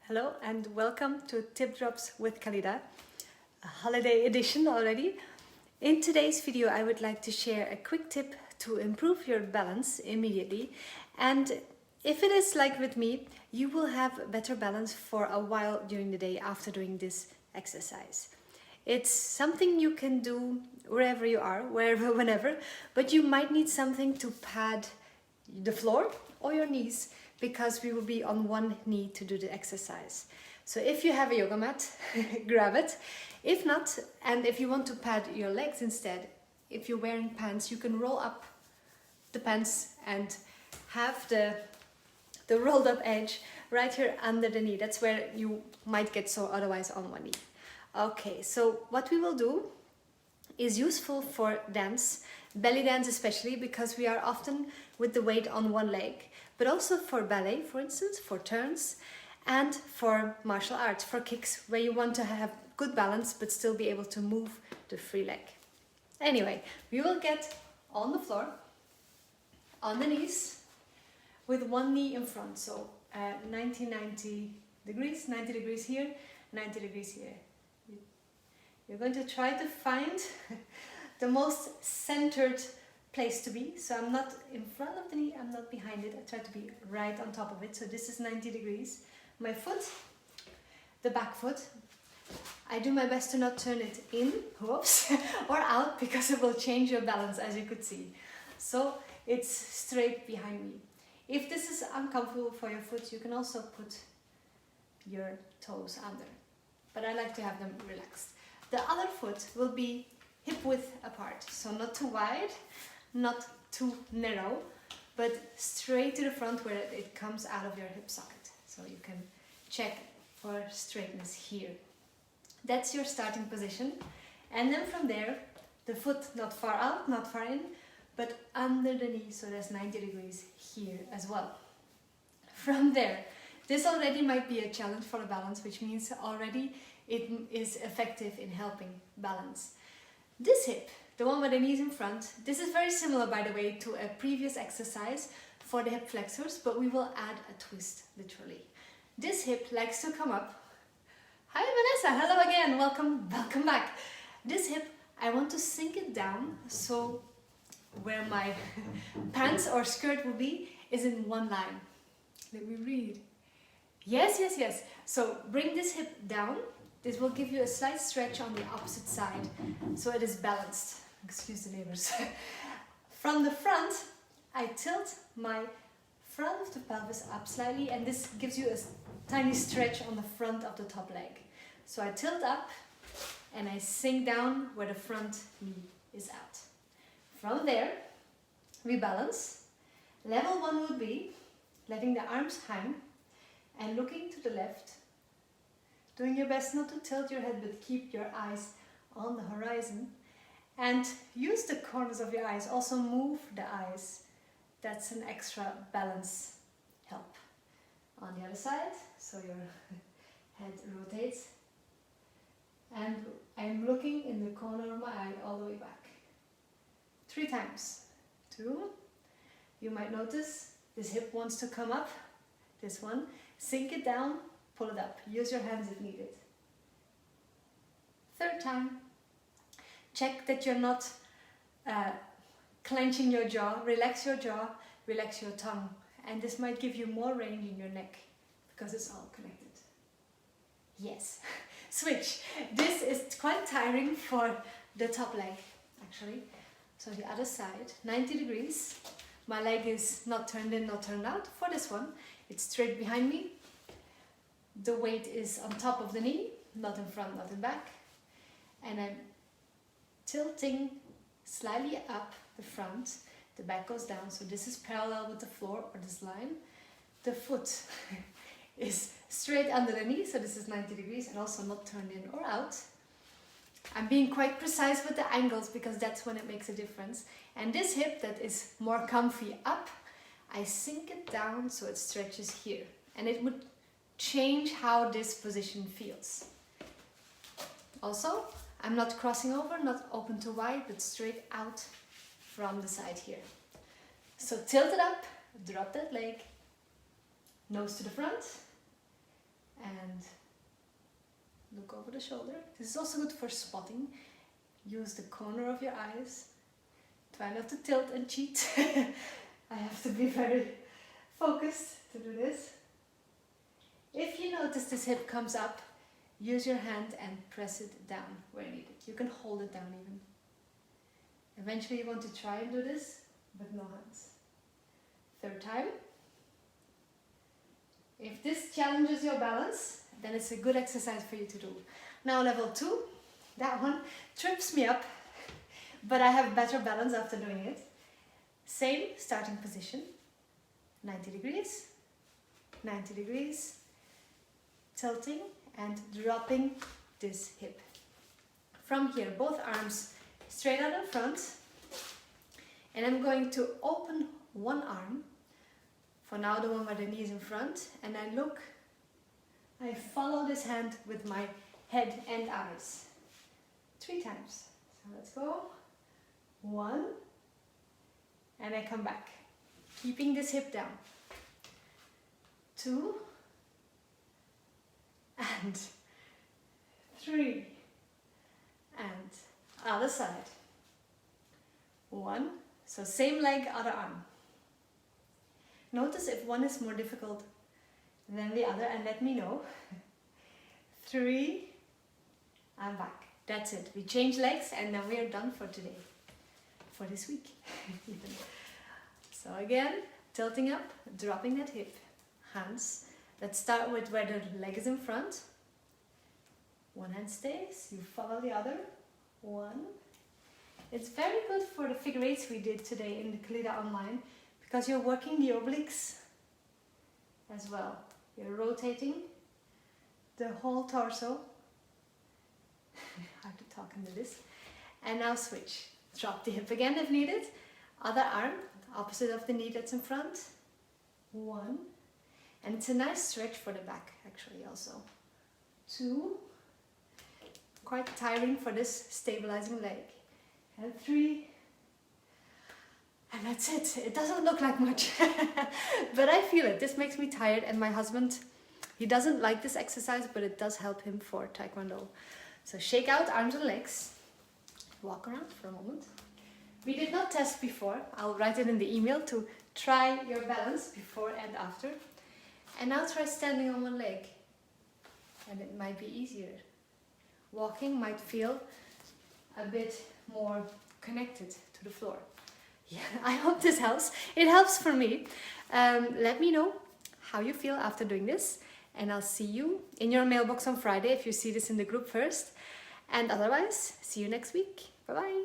Hello and welcome to Tip Drops with Khalida, a holiday edition already. In today's video I would like to share a quick tip to improve your balance immediately, and if it is like with me, you will have better balance for a while during the day after doing this exercise. It's something you can do wherever you are, wherever, whenever, but you might need something to pad the floor or your knees, because we will be on one knee to do the exercise. So if you have a yoga mat, grab it. If not, and if you want to pad your legs instead, if you're wearing pants, you can roll up the pants and have the rolled up edge right here under the knee. That's where you might get sore otherwise on one knee. Okay, so what we will do is useful for dance, belly dance especially, because we are often with the weight on one leg, but also for ballet, for instance, for turns, and for martial arts, for kicks, where you want to have good balance but still be able to move the free leg. Anyway, we will get on the floor, on the knees, with one knee in front, so 90 degrees, 90 degrees here, 90 degrees here. You're going to try to find the most centered place to be. So I'm not in front of the knee, I'm not behind it. I try to be right on top of it. So this is 90 degrees. My foot, the back foot, I do my best to not turn it in, whoops, or out, because it will change your balance, as you could see. So it's straight behind me. If this is uncomfortable for your foot, you can also put your toes under. But I like to have them relaxed. The other foot will be hip width apart, so not too wide, not too narrow, but straight to the front where it comes out of your hip socket. So you can check for straightness here. That's your starting position. And then from there, the foot not far out, not far in, but under the knee, so there's 90 degrees here as well. From there, this already might be a challenge for a balance, which means already it is effective in helping balance. This hip, the one with the knees in front, this is very similar, by the way, to a previous exercise for the hip flexors, but we will add a twist, literally. This hip likes to come up. Hi Vanessa, hello again, welcome back. This hip, I want to sink it down, so where my pants or skirt will be is in one line. Let me read. Yes. So bring this hip down. This will give you a slight stretch on the opposite side, so it is balanced. Excuse the neighbors. From the front, I tilt my front of the pelvis up slightly, and this gives you a tiny stretch on the front of the top leg. So I tilt up and I sink down where the front knee is out. From there, we balance. Level 1 would be letting the arms hang and looking to the left, doing your best not to tilt your head, but keep your eyes on the horizon. And use the corners of your eyes, also move the eyes. That's an extra balance help. On the other side, so your head rotates. And I'm looking in the corner of my eye all the way back. 3 times. 2. You might notice this hip wants to come up. This one. Sink it down, pull it up. Use your hands if needed. 3rd time. Check that you're not clenching your jaw. Relax your jaw, relax your tongue. And this might give you more range in your neck, because it's all connected. Yes. Switch. This is quite tiring for the top leg, actually. So the other side, 90 degrees. My leg is not turned in, not turned out. For this one, it's straight behind me. The weight is on top of the knee, not in front, not in back. And I'm tilting slightly up the front. The back goes down, so this is parallel with the floor, or this line. The foot is straight under the knee, so this is 90 degrees, and also not turned in or out. I'm being quite precise with the angles, because that's when it makes a difference. And this hip that is more comfy up, I sink it down so it stretches here. And it would change how this position feels. Also, I'm not crossing over, not open to wide, but straight out from the side here. So tilt it up, drop that leg, nose to the front, and Look over the shoulder. This is also good for spotting. Use the corner of your eyes. Try not to tilt and cheat. I have to be very focused to do this. If you notice this hip comes up, use your hand and press it down where needed. You can hold it down even. Eventually you want to try and do this, but no hands. Third time. If this challenges your balance, then it's a good exercise for you to do. Now level 2, that one trips me up, but I have better balance after doing it. Same starting position, 90 degrees, 90 degrees, tilting and dropping this hip. From here, both arms straight out in front, and I'm going to open one arm, for now the one where the knee is in front, and I follow this hand with my head and eyes. 3 times. So let's go. 1, and I come back, keeping this hip down. 2, and 3, and other side. 1, so same leg, other arm. Notice if one is more difficult than the other and let me know. 3, I'm back. That's it. We change legs and then we are done for today. For this week. Even. So again, tilting up, dropping that hip. Hands. Let's start with where the leg is in front. One hand stays, you follow the other. 1. It's very good for the figure 8s we did today in the Kalida online, because you're working the obliques as well. You're rotating the whole torso. Hard to talk into this. And now switch. Drop the hip again if needed. Other arm, opposite of the knee that's in front. 1. And it's a nice stretch for the back actually also. 2. Quite tiring for this stabilizing leg. And 3. And that's it. It doesn't look like much, but I feel it. This makes me tired, and my husband, he doesn't like this exercise, but it does help him for Taekwondo. So shake out arms and legs. Walk around for a moment. We did not test before. I'll write it in the email to try your balance before and after. And now try standing on one leg. And it might be easier. Walking might feel a bit more connected to the floor. Yeah, I hope this helps. It helps for me. Let me know how you feel after doing this, and I'll see you in your mailbox on Friday if you see this in the group first. And otherwise, see you next week. Bye bye.